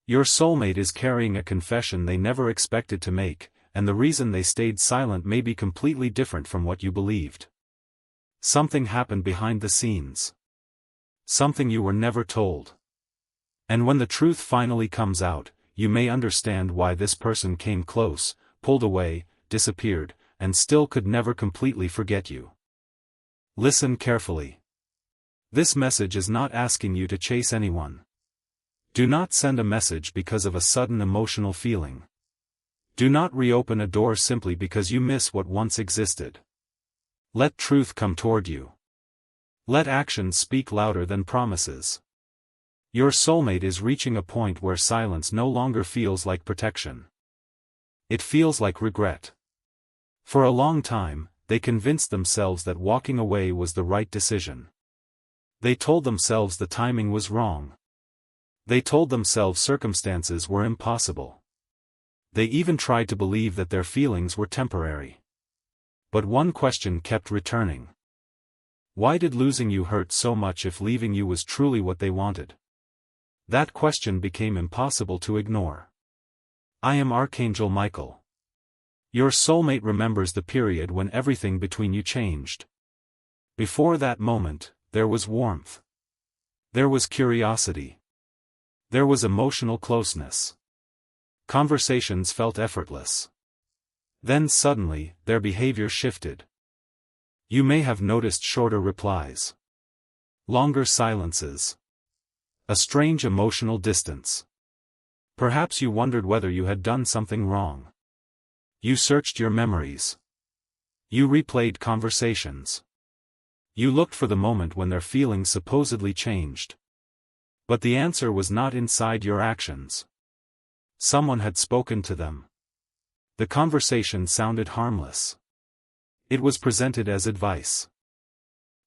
Your soulmate is carrying a confession they never expected to make, and the reason they stayed silent may be completely different from what you believed. Something happened behind the scenes. Something you were never told. And when the truth finally comes out, you may understand why this person came close, pulled away, disappeared, and still could never completely forget you. Listen carefully. This message is not asking you to chase anyone. Do not send a message because of a sudden emotional feeling. Do not reopen a door simply because you miss what once existed. Let truth come toward you. Let actions speak louder than promises. Your soulmate is reaching a point where silence no longer feels like protection. It feels like regret. For a long time, they convinced themselves that walking away was the right decision. They told themselves the timing was wrong. They told themselves circumstances were impossible. They even tried to believe that their feelings were temporary. But one question kept returning. Why did losing you hurt so much if leaving you was truly what they wanted? That question became impossible to ignore. I am Archangel Michael. Your soulmate remembers the period when everything between you changed. Before that moment, there was warmth. There was curiosity. There was emotional closeness. Conversations felt effortless. Then suddenly, their behavior shifted. You may have noticed shorter replies. Longer silences. A strange emotional distance. Perhaps you wondered whether you had done something wrong. You searched your memories. You replayed conversations. You looked for the moment when their feelings supposedly changed. But the answer was not inside your actions. Someone had spoken to them. The conversation sounded harmless. It was presented as advice.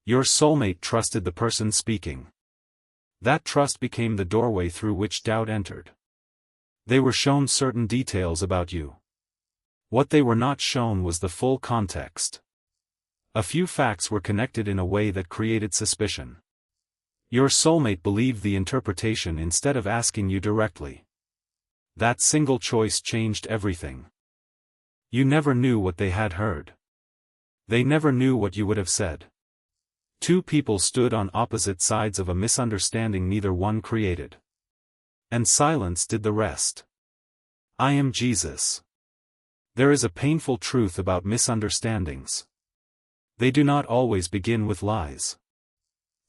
Your soulmate trusted the person speaking. That trust became the doorway through which doubt entered. They were shown certain details about you. What they were not shown was the full context. A few facts were connected in a way that created suspicion. Your soulmate believed the interpretation instead of asking you directly. That single choice changed everything. You never knew what they had heard. They never knew what you would have said. Two people stood on opposite sides of a misunderstanding neither one created. And silence did the rest. I am Jesus. There is a painful truth about misunderstandings. They do not always begin with lies.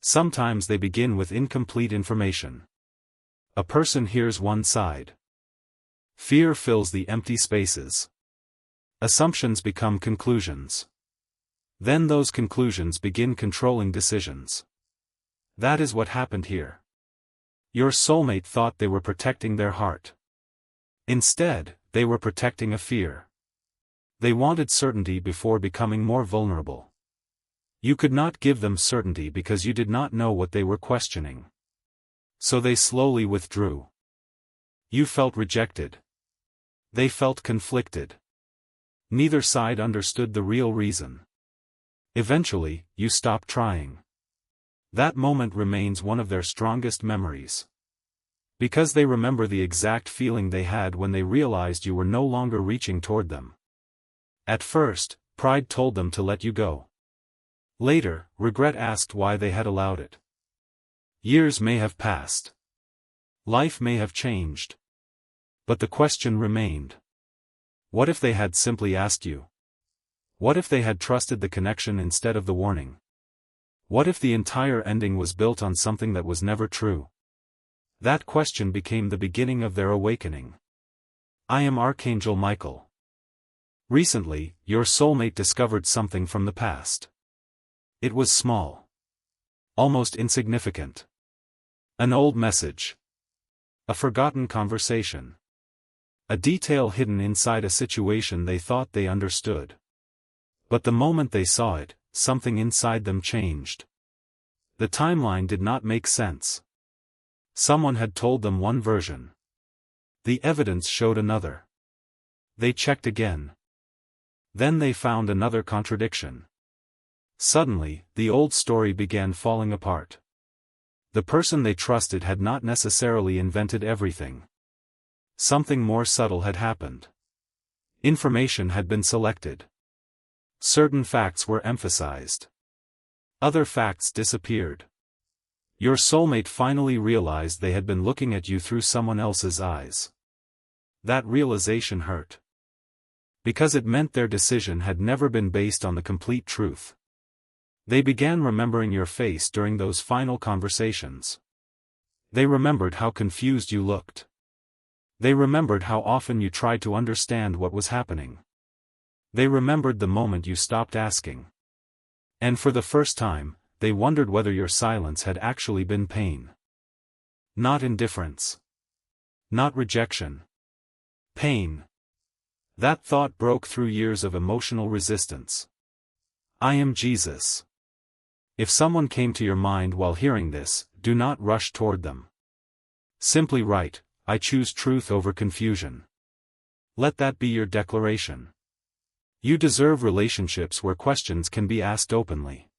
Sometimes they begin with incomplete information. A person hears one side. Fear fills the empty spaces. Assumptions become conclusions. Then those conclusions begin controlling decisions. That is what happened here. Your soulmate thought they were protecting their heart. Instead, they were protecting a fear. They wanted certainty before becoming more vulnerable. You could not give them certainty because you did not know what they were questioning. So they slowly withdrew. You felt rejected. They felt conflicted. Neither side understood the real reason. Eventually, you stopped trying. That moment remains one of their strongest memories. Because they remember the exact feeling they had when they realized you were no longer reaching toward them. At first, pride told them to let you go. Later, regret asked why they had allowed it. Years may have passed. Life may have changed. But the question remained. What if they had simply asked you? What if they had trusted the connection instead of the warning? What if the entire ending was built on something that was never true? That question became the beginning of their awakening. I am Archangel Michael. Recently, your soulmate discovered something from the past. It was small. Almost insignificant. An old message. A forgotten conversation. A detail hidden inside a situation they thought they understood. But the moment they saw it, something inside them changed. The timeline did not make sense. Someone had told them one version. The evidence showed another. They checked again. Then they found another contradiction. Suddenly, the old story began falling apart. The person they trusted had not necessarily invented everything. Something more subtle had happened. Information had been selected. Certain facts were emphasized. Other facts disappeared. Your soulmate finally realized they had been looking at you through someone else's eyes. That realization hurt. Because it meant their decision had never been based on the complete truth. They began remembering your face during those final conversations. They remembered how confused you looked. They remembered how often you tried to understand what was happening. They remembered the moment you stopped asking. And for the first time, they wondered whether your silence had actually been pain. Not indifference. Not rejection. Pain. That thought broke through years of emotional resistance. I am Jesus. If someone came to your mind while hearing this, do not rush toward them. Simply write, I choose truth over confusion. Let that be your declaration. You deserve relationships where questions can be asked openly.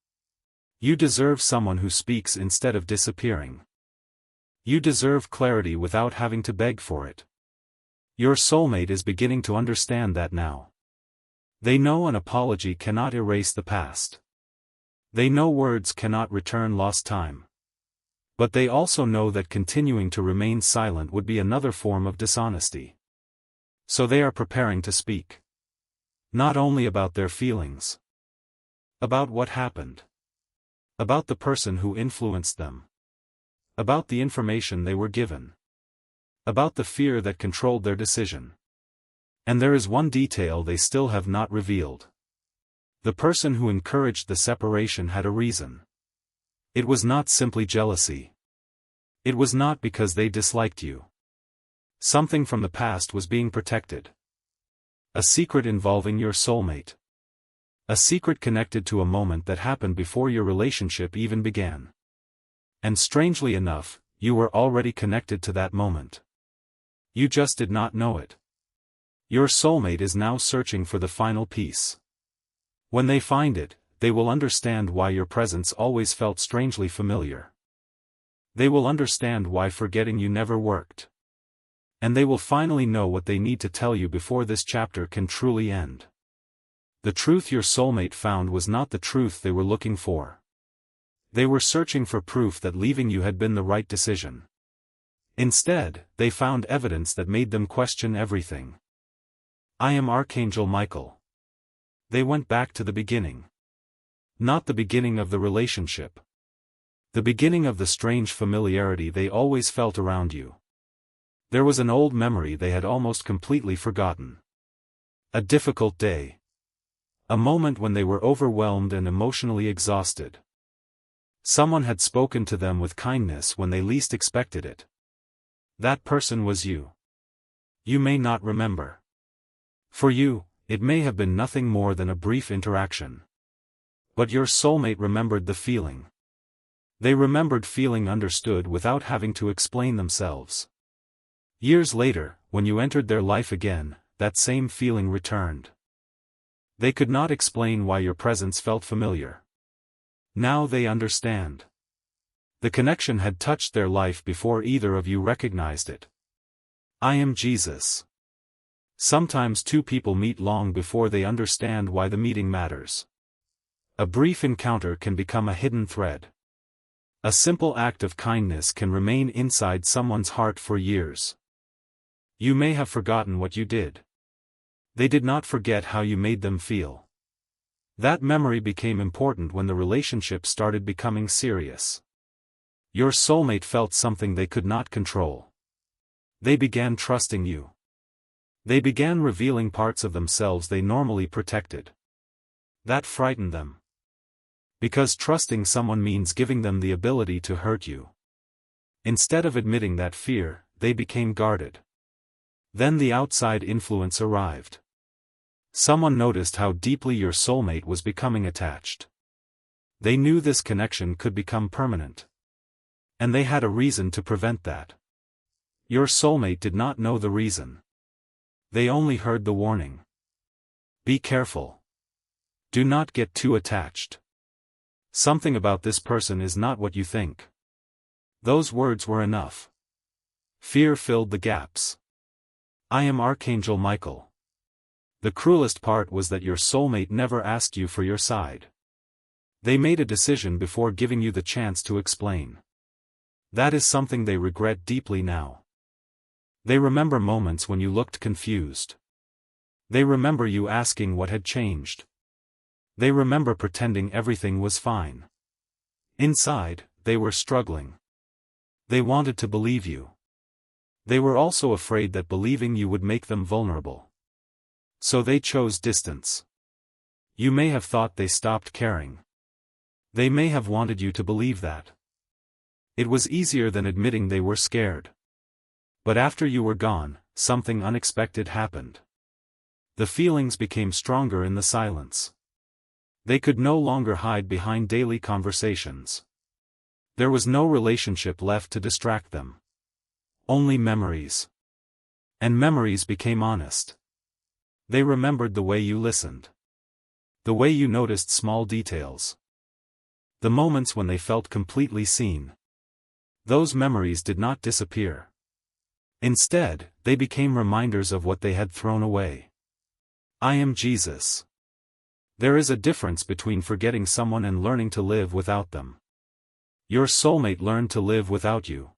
You deserve someone who speaks instead of disappearing. You deserve clarity without having to beg for it. Your soulmate is beginning to understand that now. They know an apology cannot erase the past. They know words cannot return lost time. But they also know that continuing to remain silent would be another form of dishonesty. So they are preparing to speak. Not only about their feelings. About what happened. About the person who influenced them. About the information they were given. About the fear that controlled their decision. And there is one detail they still have not revealed. The person who encouraged the separation had a reason. It was not simply jealousy. It was not because they disliked you. Something from the past was being protected. A secret involving your soulmate. A secret connected to a moment that happened before your relationship even began. And strangely enough, you were already connected to that moment. You just did not know it. Your soulmate is now searching for the final piece. When they find it, they will understand why your presence always felt strangely familiar. They will understand why forgetting you never worked. And they will finally know what they need to tell you before this chapter can truly end. The truth your soulmate found was not the truth they were looking for. They were searching for proof that leaving you had been the right decision. Instead, they found evidence that made them question everything. I am Archangel Michael. They went back to the beginning. Not the beginning of the relationship. The beginning of the strange familiarity they always felt around you. There was an old memory they had almost completely forgotten. A difficult day. A moment when they were overwhelmed and emotionally exhausted. Someone had spoken to them with kindness when they least expected it. That person was you. You may not remember. For you, it may have been nothing more than a brief interaction. But your soulmate remembered the feeling. They remembered feeling understood without having to explain themselves. Years later, when you entered their life again, that same feeling returned. They could not explain why your presence felt familiar. Now they understand. The connection had touched their life before either of you recognized it. I am Jesus. Sometimes two people meet long before they understand why the meeting matters. A brief encounter can become a hidden thread. A simple act of kindness can remain inside someone's heart for years. You may have forgotten what you did. They did not forget how you made them feel. That memory became important when the relationship started becoming serious. Your soulmate felt something they could not control. They began trusting you. They began revealing parts of themselves they normally protected. That frightened them. Because trusting someone means giving them the ability to hurt you. Instead of admitting that fear, they became guarded. Then the outside influence arrived. Someone noticed how deeply your soulmate was becoming attached. They knew this connection could become permanent. And they had a reason to prevent that. Your soulmate did not know the reason. They only heard the warning. Be careful. Do not get too attached. Something about this person is not what you think. Those words were enough. Fear filled the gaps. I am Archangel Michael. The cruelest part was that your soulmate never asked you for your side. They made a decision before giving you the chance to explain. That is something they regret deeply now. They remember moments when you looked confused. They remember you asking what had changed. They remember pretending everything was fine. Inside, they were struggling. They wanted to believe you. They were also afraid that believing you would make them vulnerable. So they chose distance. You may have thought they stopped caring. They may have wanted you to believe that. It was easier than admitting they were scared. But after you were gone, something unexpected happened. The feelings became stronger in the silence. They could no longer hide behind daily conversations. There was no relationship left to distract them. Only memories. And memories became honest. They remembered the way you listened. The way you noticed small details. The moments when they felt completely seen. Those memories did not disappear. Instead, they became reminders of what they had thrown away. I am Jesus. There is a difference between forgetting someone and learning to live without them. Your soulmate learned to live without you.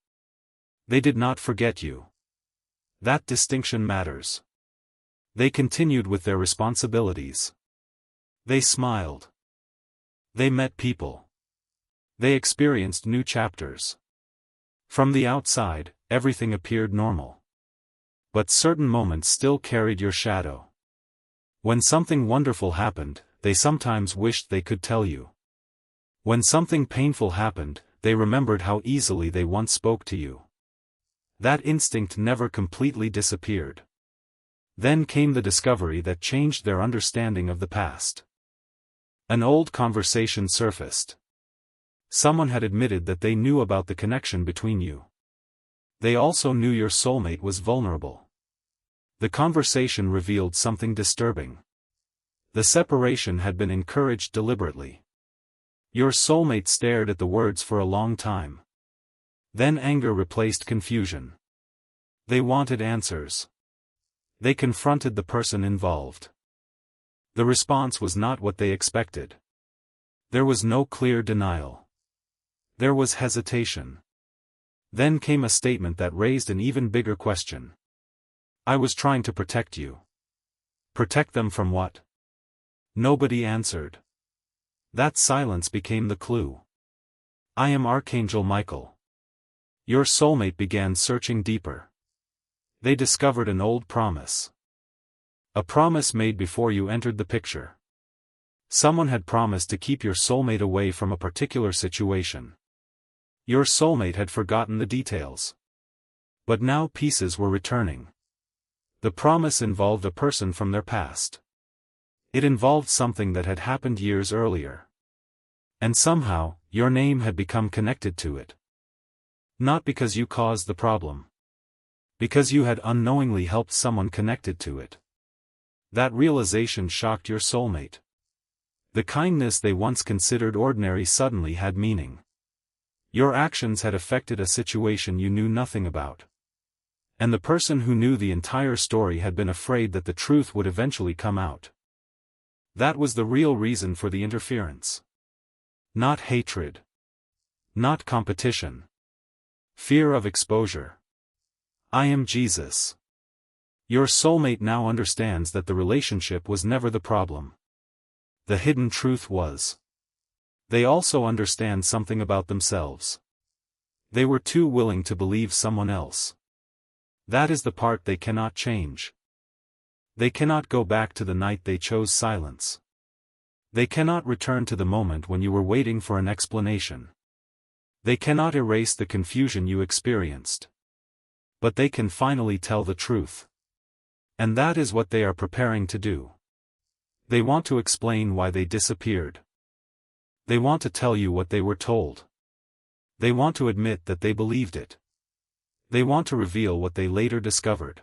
They did not forget you. That distinction matters. They continued with their responsibilities. They smiled. They met people. They experienced new chapters. From the outside, everything appeared normal. But certain moments still carried your shadow. When something wonderful happened, they sometimes wished they could tell you. When something painful happened, they remembered how easily they once spoke to you. That instinct never completely disappeared. Then came the discovery that changed their understanding of the past. An old conversation surfaced. Someone had admitted that they knew about the connection between you. They also knew your soulmate was vulnerable. The conversation revealed something disturbing. The separation had been encouraged deliberately. Your soulmate stared at the words for a long time. Then anger replaced confusion. They wanted answers. They confronted the person involved. The response was not what they expected. There was no clear denial. There was hesitation. Then came a statement that raised an even bigger question. I was trying to protect you. Protect them from what? Nobody answered. That silence became the clue. I am Archangel Michael. Your soulmate began searching deeper. They discovered an old promise. A promise made before you entered the picture. Someone had promised to keep your soulmate away from a particular situation. Your soulmate had forgotten the details. But now pieces were returning. The promise involved a person from their past. It involved something that had happened years earlier. And somehow, your name had become connected to it. Not because you caused the problem. Because you had unknowingly helped someone connected to it. That realization shocked your soulmate. The kindness they once considered ordinary suddenly had meaning. Your actions had affected a situation you knew nothing about. And the person who knew the entire story had been afraid that the truth would eventually come out. That was the real reason for the interference. Not hatred. Not competition. Fear of exposure. I am Jesus. Your soulmate now understands that the relationship was never the problem. The hidden truth was. They also understand something about themselves. They were too willing to believe someone else. That is the part they cannot change. They cannot go back to the night they chose silence. They cannot return to the moment when you were waiting for an explanation. They cannot erase the confusion you experienced. But they can finally tell the truth. And that is what they are preparing to do. They want to explain why they disappeared. They want to tell you what they were told. They want to admit that they believed it. They want to reveal what they later discovered.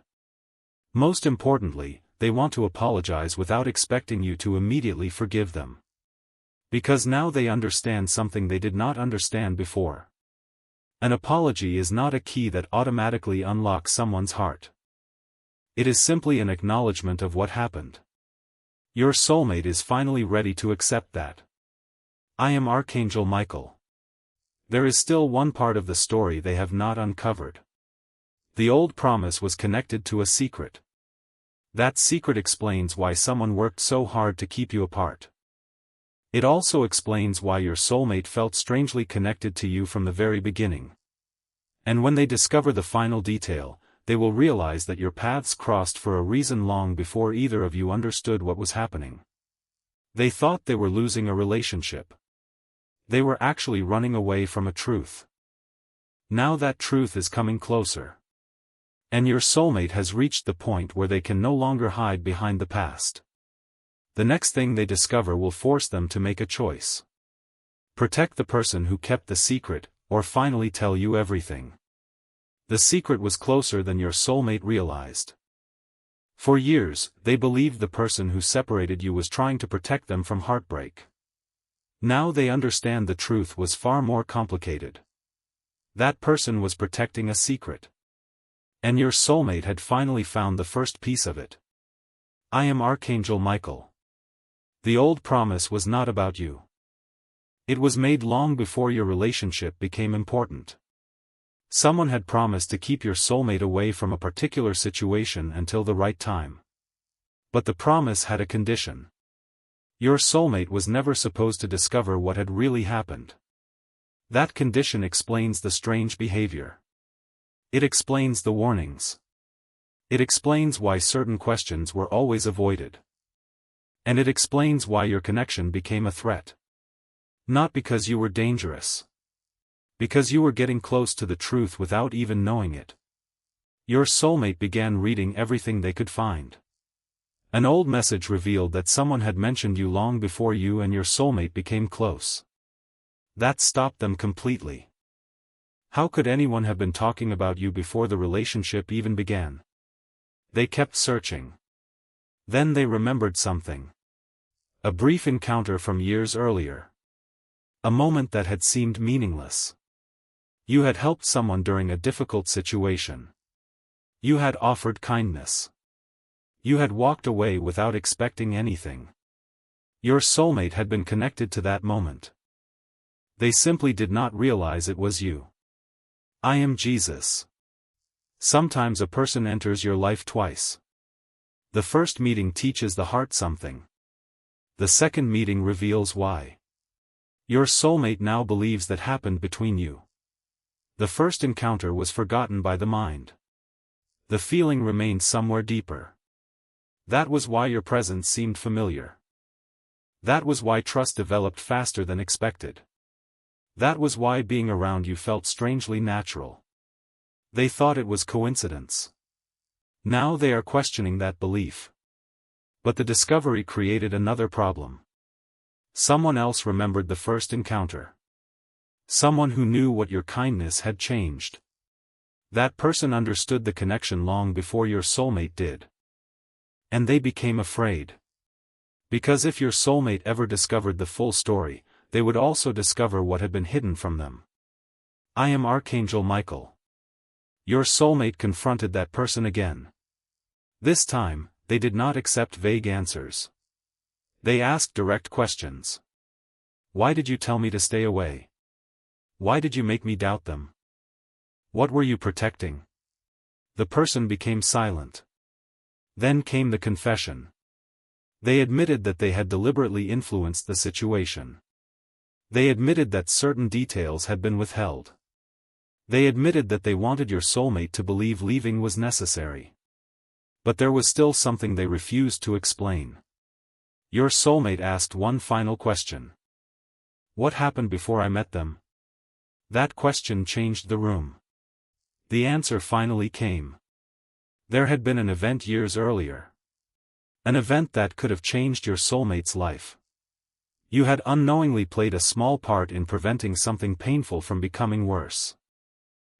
Most importantly, they want to apologize without expecting you to immediately forgive them. Because now they understand something they did not understand before. An apology is not a key that automatically unlocks someone's heart. It is simply an acknowledgement of what happened. Your soulmate is finally ready to accept that. I am Archangel Michael. There is still one part of the story they have not uncovered. The old promise was connected to a secret. That secret explains why someone worked so hard to keep you apart. It also explains why your soulmate felt strangely connected to you from the very beginning. And when they discover the final detail, they will realize that your paths crossed for a reason long before either of you understood what was happening. They thought they were losing a relationship. They were actually running away from a truth. Now that truth is coming closer. And your soulmate has reached the point where they can no longer hide behind the past. The next thing they discover will force them to make a choice. Protect the person who kept the secret, or finally tell you everything. The secret was closer than your soulmate realized. For years, they believed the person who separated you was trying to protect them from heartbreak. Now they understand the truth was far more complicated. That person was protecting a secret. And your soulmate had finally found the first piece of it. I am Archangel Michael. The old promise was not about you. It was made long before your relationship became important. Someone had promised to keep your soulmate away from a particular situation until the right time. But the promise had a condition. Your soulmate was never supposed to discover what had really happened. That condition explains the strange behavior. It explains the warnings. It explains why certain questions were always avoided. And it explains why your connection became a threat. Not because you were dangerous. Because you were getting close to the truth without even knowing it. Your soulmate began reading everything they could find. An old message revealed that someone had mentioned you long before you and your soulmate became close. That stopped them completely. How could anyone have been talking about you before the relationship even began? They kept searching. Then they remembered something. A brief encounter from years earlier. A moment that had seemed meaningless. You had helped someone during a difficult situation. You had offered kindness. You had walked away without expecting anything. Your soulmate had been connected to that moment. They simply did not realize it was you. I am Jesus. Sometimes a person enters your life twice. The first meeting teaches the heart something. The second meeting reveals why. Your soulmate now believes that happened between you. The first encounter was forgotten by the mind. The feeling remained somewhere deeper. That was why your presence seemed familiar. That was why trust developed faster than expected. That was why being around you felt strangely natural. They thought it was coincidence. Now they are questioning that belief. But the discovery created another problem. Someone else remembered the first encounter. Someone who knew what your kindness had changed. That person understood the connection long before your soulmate did. And they became afraid. Because if your soulmate ever discovered the full story, they would also discover what had been hidden from them. I am Archangel Michael. Your soulmate confronted that person again. This time, they did not accept vague answers. They asked direct questions. Why did you tell me to stay away? Why did you make me doubt them? What were you protecting? The person became silent. Then came the confession. They admitted that they had deliberately influenced the situation. They admitted that certain details had been withheld. They admitted that they wanted your soulmate to believe leaving was necessary. But there was still something they refused to explain. Your soulmate asked one final question. What happened before I met them? That question changed the room. The answer finally came. There had been an event years earlier. An event that could have changed your soulmate's life. You had unknowingly played a small part in preventing something painful from becoming worse.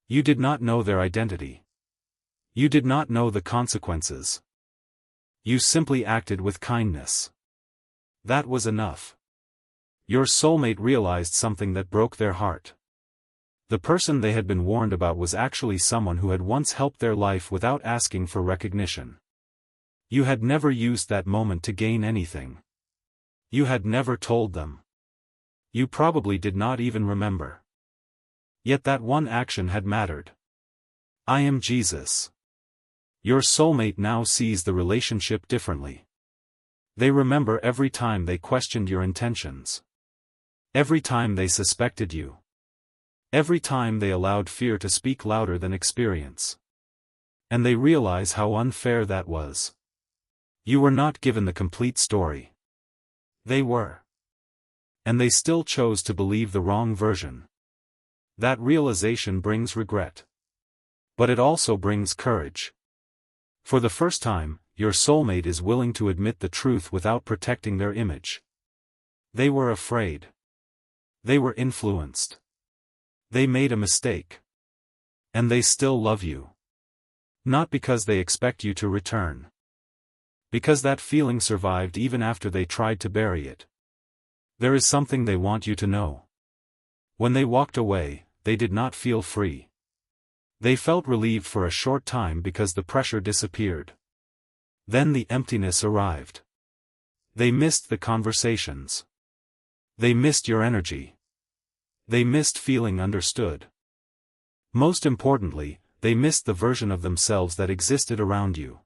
You did not know their identity. You did not know the consequences. You simply acted with kindness. That was enough. Your soulmate realized something that broke their heart. The person they had been warned about was actually someone who had once helped their life without asking for recognition. You had never used that moment to gain anything. You had never told them. You probably did not even remember. Yet that one action had mattered. I am Jesus. Your soulmate now sees the relationship differently. They remember every time they questioned your intentions. Every time they suspected you. Every time they allowed fear to speak louder than experience. And they realize how unfair that was. You were not given the complete story. They were. And they still chose to believe the wrong version. That realization brings regret. But it also brings courage. For the first time, your soulmate is willing to admit the truth without protecting their image. They were afraid. They were influenced. They made a mistake. And they still love you. Not because they expect you to return. Because that feeling survived even after they tried to bury it. There is something they want you to know. When they walked away, they did not feel free. They felt relieved for a short time because the pressure disappeared. Then the emptiness arrived. They missed the conversations. They missed your energy. They missed feeling understood. Most importantly, they missed the version of themselves that existed around you.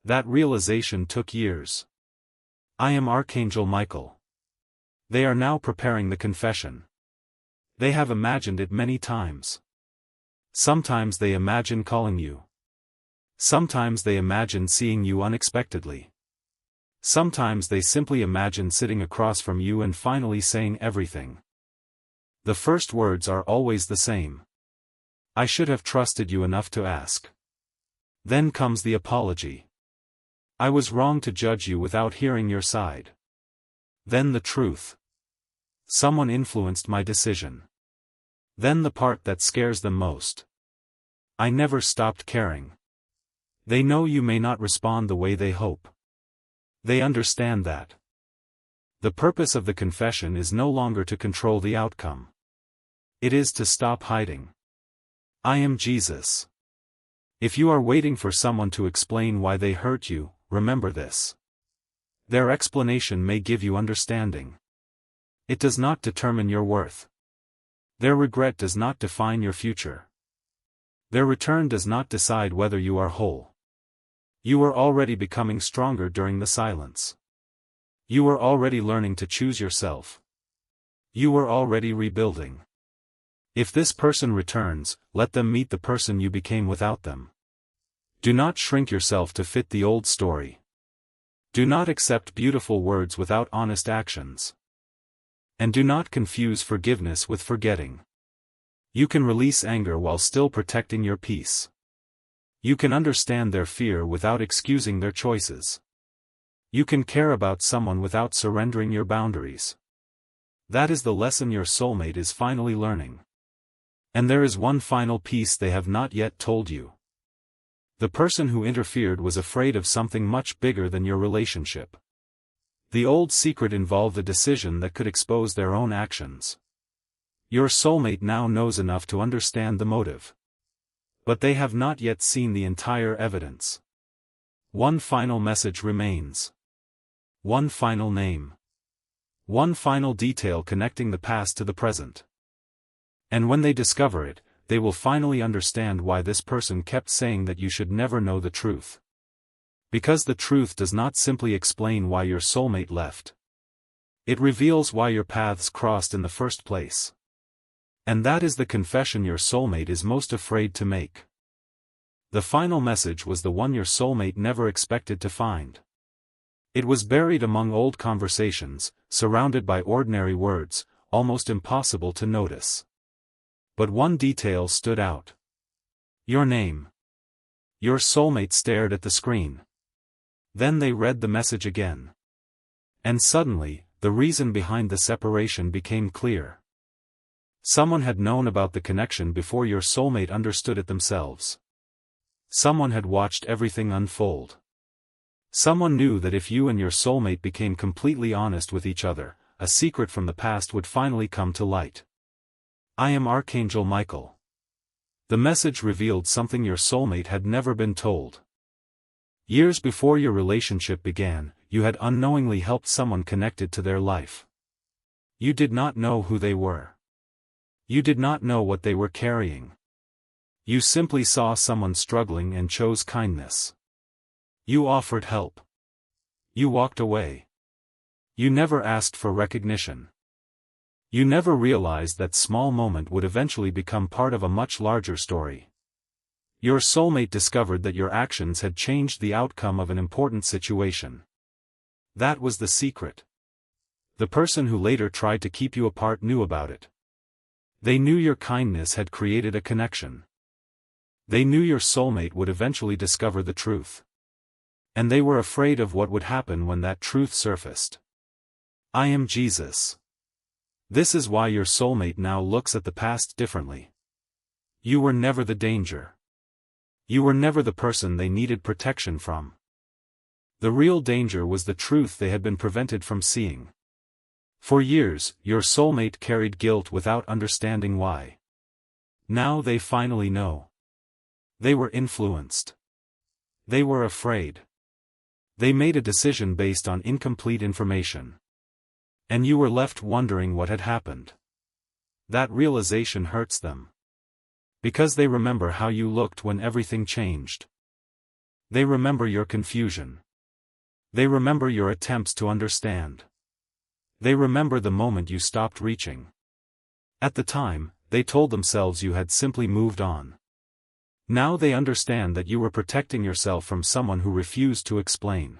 That realization took years. I am Archangel Michael. They are now preparing the confession. They have imagined it many times. Sometimes they imagine calling you. Sometimes they imagine seeing you unexpectedly. Sometimes they simply imagine sitting across from you and finally saying everything. The first words are always the same. I should have trusted you enough to ask. Then comes the apology. I was wrong to judge you without hearing your side. Then the truth. Someone influenced my decision. Then the part that scares them most. I never stopped caring. They know you may not respond the way they hope. They understand that. The purpose of the confession is no longer to control the outcome. It is to stop hiding. I am Jesus. If you are waiting for someone to explain why they hurt you, remember this. Their explanation may give you understanding. It does not determine your worth. Their regret does not define your future. Their return does not decide whether you are whole. You are already becoming stronger during the silence. You are already learning to choose yourself. You are already rebuilding. If this person returns, let them meet the person you became without them. Do not shrink yourself to fit the old story. Do not accept beautiful words without honest actions. And do not confuse forgiveness with forgetting. You can release anger while still protecting your peace. You can understand their fear without excusing their choices. You can care about someone without surrendering your boundaries. That is the lesson your soulmate is finally learning. And there is one final piece they have not yet told you. The person who interfered was afraid of something much bigger than your relationship. The old secret involved a decision that could expose their own actions. Your soulmate now knows enough to understand the motive. But they have not yet seen the entire evidence. One final message remains. One final name. One final detail connecting the past to the present. And when they discover it, they will finally understand why this person kept saying that you should never know the truth. Because the truth does not simply explain why your soulmate left. It reveals why your paths crossed in the first place. And that is the confession your soulmate is most afraid to make. The final message was the one your soulmate never expected to find. It was buried among old conversations, surrounded by ordinary words, almost impossible to notice. But one detail stood out. Your name. Your soulmate stared at the screen. Then they read the message again. And suddenly, the reason behind the separation became clear. Someone had known about the connection before your soulmate understood it themselves. Someone had watched everything unfold. Someone knew that if you and your soulmate became completely honest with each other, a secret from the past would finally come to light. I am Archangel Michael. The message revealed something your soulmate had never been told. Years before your relationship began, you had unknowingly helped someone connected to their life. You did not know who they were. You did not know what they were carrying. You simply saw someone struggling and chose kindness. You offered help. You walked away. You never asked for recognition. You never realized that small moment would eventually become part of a much larger story. Your soulmate discovered that your actions had changed the outcome of an important situation. That was the secret. The person who later tried to keep you apart knew about it. They knew your kindness had created a connection. They knew your soulmate would eventually discover the truth. And they were afraid of what would happen when that truth surfaced. I am Jesus. This is why your soulmate now looks at the past differently. You were never the danger. You were never the person they needed protection from. The real danger was the truth they had been prevented from seeing. For years, your soulmate carried guilt without understanding why. Now they finally know. They were influenced. They were afraid. They made a decision based on incomplete information. And you were left wondering what had happened. That realization hurts them. Because they remember how you looked when everything changed. They remember your confusion. They remember your attempts to understand. They remember the moment you stopped reaching. At the time, they told themselves you had simply moved on. Now they understand that you were protecting yourself from someone who refused to explain.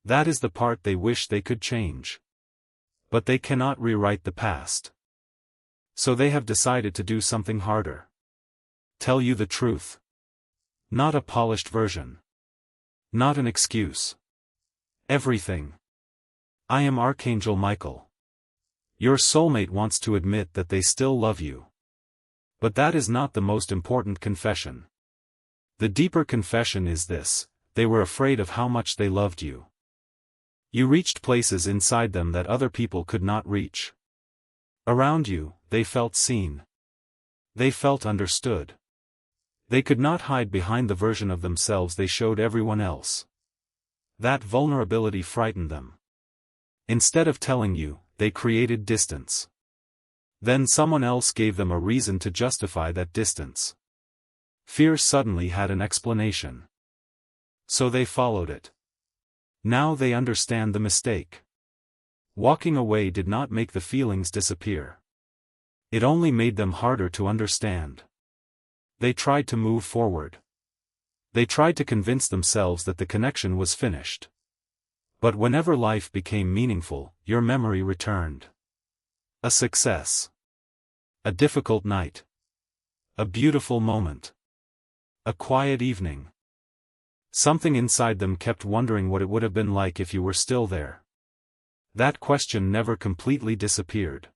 That is the part they wish they could change. But they cannot rewrite the past. So they have decided to do something harder. Tell you the truth. Not a polished version. Not an excuse. Everything. I am Archangel Michael. Your soulmate wants to admit that they still love you. But that is not the most important confession. The deeper confession is this: they were afraid of how much they loved you. You reached places inside them that other people could not reach. Around you, they felt seen. They felt understood. They could not hide behind the version of themselves they showed everyone else. That vulnerability frightened them. Instead of telling you, they created distance. Then someone else gave them a reason to justify that distance. Fear suddenly had an explanation. So they followed it. Now they understand the mistake. Walking away did not make the feelings disappear. It only made them harder to understand. They tried to move forward. They tried to convince themselves that the connection was finished. But whenever life became meaningful, your memory returned. A success. A difficult night. A beautiful moment. A quiet evening. Something inside them kept wondering what it would have been like if you were still there. That question never completely disappeared.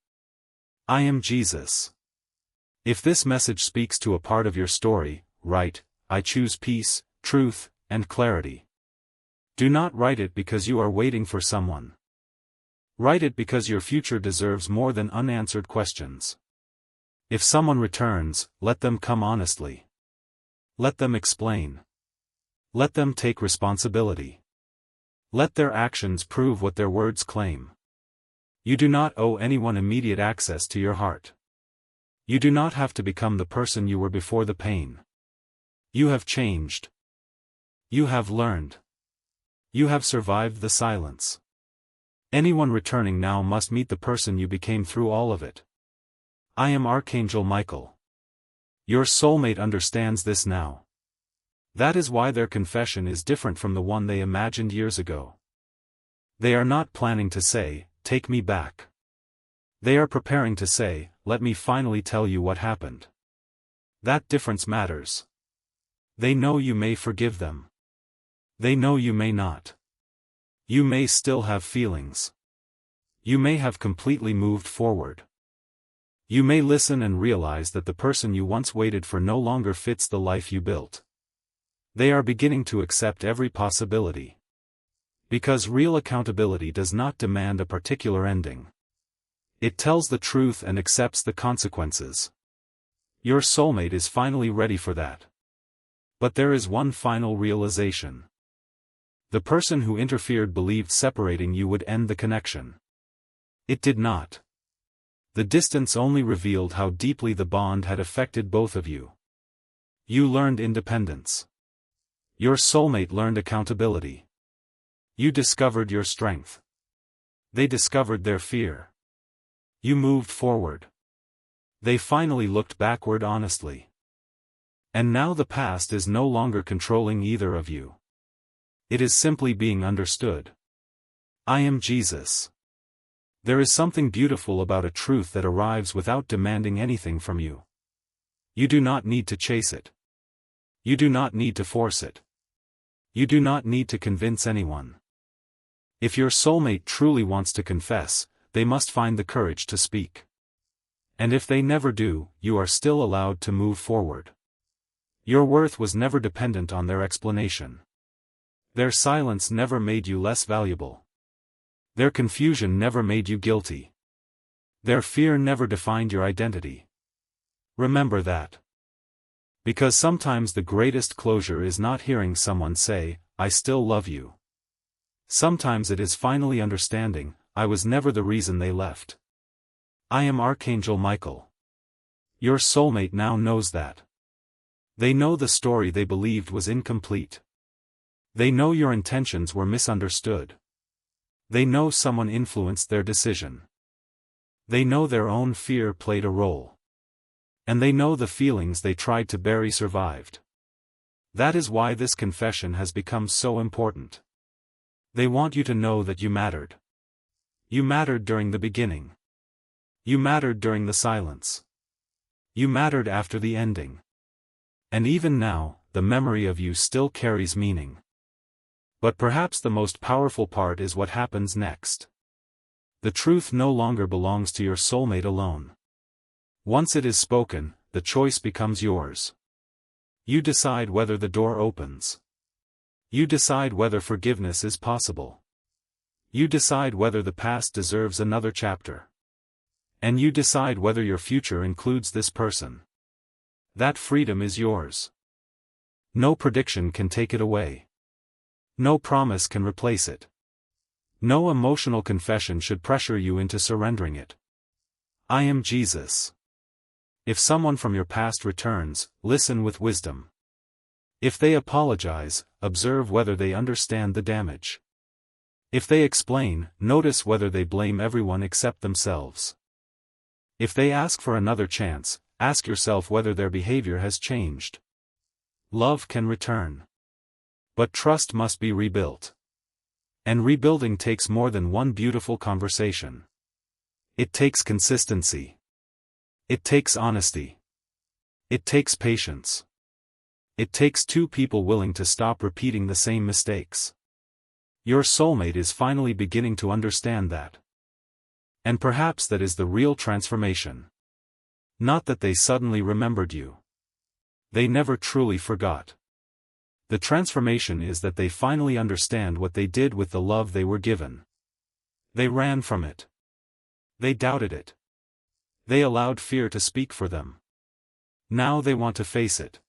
I am Jesus. If this message speaks to a part of your story, write, I choose peace, truth, and clarity. Do not write it because you are waiting for someone. Write it because your future deserves more than unanswered questions. If someone returns, let them come honestly. Let them explain. Let them take responsibility. Let their actions prove what their words claim. You do not owe anyone immediate access to your heart. You do not have to become the person you were before the pain. You have changed. You have learned. You have survived the silence. Anyone returning now must meet the person you became through all of it. I am Archangel Michael. Your soulmate understands this now. That is why their confession is different from the one they imagined years ago. They are not planning to say, take me back. They are preparing to say, let me finally tell you what happened. That difference matters. They know you may forgive them. They know you may not. You may still have feelings. You may have completely moved forward. You may listen and realize that the person you once waited for no longer fits the life you built. They are beginning to accept every possibility. Because real accountability does not demand a particular ending. It tells the truth and accepts the consequences. Your soulmate is finally ready for that. But there is one final realization. The person who interfered believed separating you would end the connection. It did not. The distance only revealed how deeply the bond had affected both of you. You learned independence. Your soulmate learned accountability. You discovered your strength. They discovered their fear. You moved forward. They finally looked backward honestly. And now the past is no longer controlling either of you. It is simply being understood. I am Jesus. There is something beautiful about a truth that arrives without demanding anything from you. You do not need to chase it. You do not need to force it. You do not need to convince anyone. If your soulmate truly wants to confess, they must find the courage to speak. And if they never do, you are still allowed to move forward. Your worth was never dependent on their explanation. Their silence never made you less valuable. Their confusion never made you guilty. Their fear never defined your identity. Remember that. Because sometimes the greatest closure is not hearing someone say, "I still love you." Sometimes it is finally understanding, "I was never the reason they left." I am Archangel Michael. Your soulmate now knows that. They know the story they believed was incomplete. They know your intentions were misunderstood. They know someone influenced their decision. They know their own fear played a role. And they know the feelings they tried to bury survived. That is why this confession has become so important. They want you to know that you mattered. You mattered during the beginning. You mattered during the silence. You mattered after the ending. And even now, the memory of you still carries meaning. But perhaps the most powerful part is what happens next. The truth no longer belongs to your soulmate alone. Once it is spoken, the choice becomes yours. You decide whether the door opens. You decide whether forgiveness is possible. You decide whether the past deserves another chapter. And you decide whether your future includes this person. That freedom is yours. No prediction can take it away. No promise can replace it. No emotional confession should pressure you into surrendering it. I am Jesus. If someone from your past returns, listen with wisdom. If they apologize, observe whether they understand the damage. If they explain, notice whether they blame everyone except themselves. If they ask for another chance, ask yourself whether their behavior has changed. Love can return. But trust must be rebuilt. And rebuilding takes more than one beautiful conversation. It takes consistency. It takes honesty. It takes patience. It takes two people willing to stop repeating the same mistakes. Your soulmate is finally beginning to understand that. And perhaps that is the real transformation. Not that they suddenly remembered you. They never truly forgot. The transformation is that they finally understand what they did with the love they were given. They ran from it. They doubted it. They allowed fear to speak for them. Now they want to face it.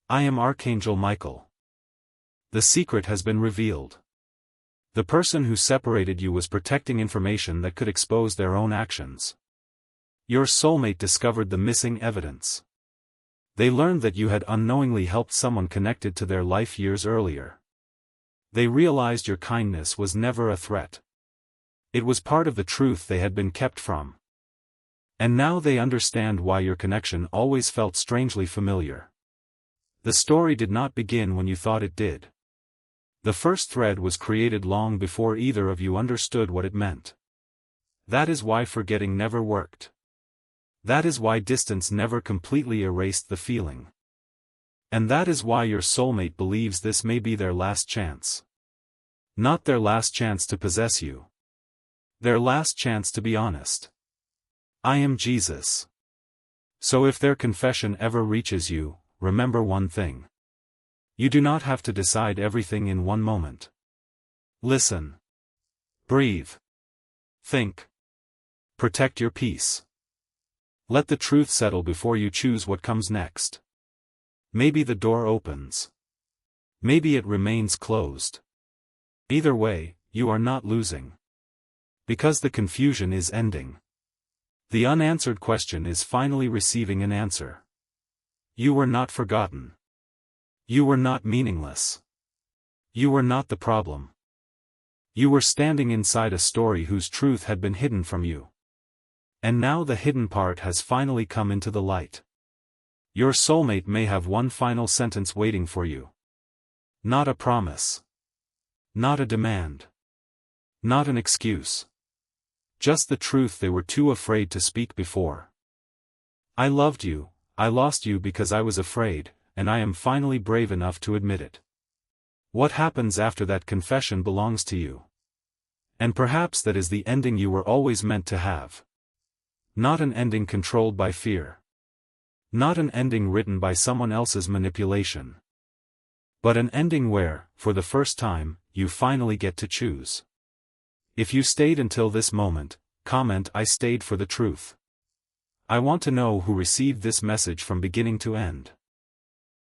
I am Archangel Michael. The secret has been revealed. The person who separated you was protecting information that could expose their own actions. Your soulmate discovered the missing evidence. They learned that you had unknowingly helped someone connected to their life years earlier. They realized your kindness was never a threat. It was part of the truth they had been kept from. And now they understand why your connection always felt strangely familiar. The story did not begin when you thought it did. The first thread was created long before either of you understood what it meant. That is why forgetting never worked. That is why distance never completely erased the feeling. And that is why your soulmate believes this may be their last chance. Not their last chance to possess you. Their last chance to be honest. I am Jesus. So if their confession ever reaches you, remember one thing. You do not have to decide everything in one moment. Listen. Breathe. Think. Protect your peace. Let the truth settle before you choose what comes next. Maybe the door opens. Maybe it remains closed. Either way, you are not losing. Because the confusion is ending. The unanswered question is finally receiving an answer. You were not forgotten. You were not meaningless. You were not the problem. You were standing inside a story whose truth had been hidden from you. And now the hidden part has finally come into the light. Your soulmate may have one final sentence waiting for you. Not a promise. Not a demand. Not an excuse. Just the truth they were too afraid to speak before. I loved you, I lost you because I was afraid, and I am finally brave enough to admit it. What happens after that confession belongs to you. And perhaps that is the ending you were always meant to have. Not an ending controlled by fear. Not an ending written by someone else's manipulation. But an ending where, for the first time, you finally get to choose. If you stayed until this moment, comment "I stayed for the truth." I want to know who received this message from beginning to end.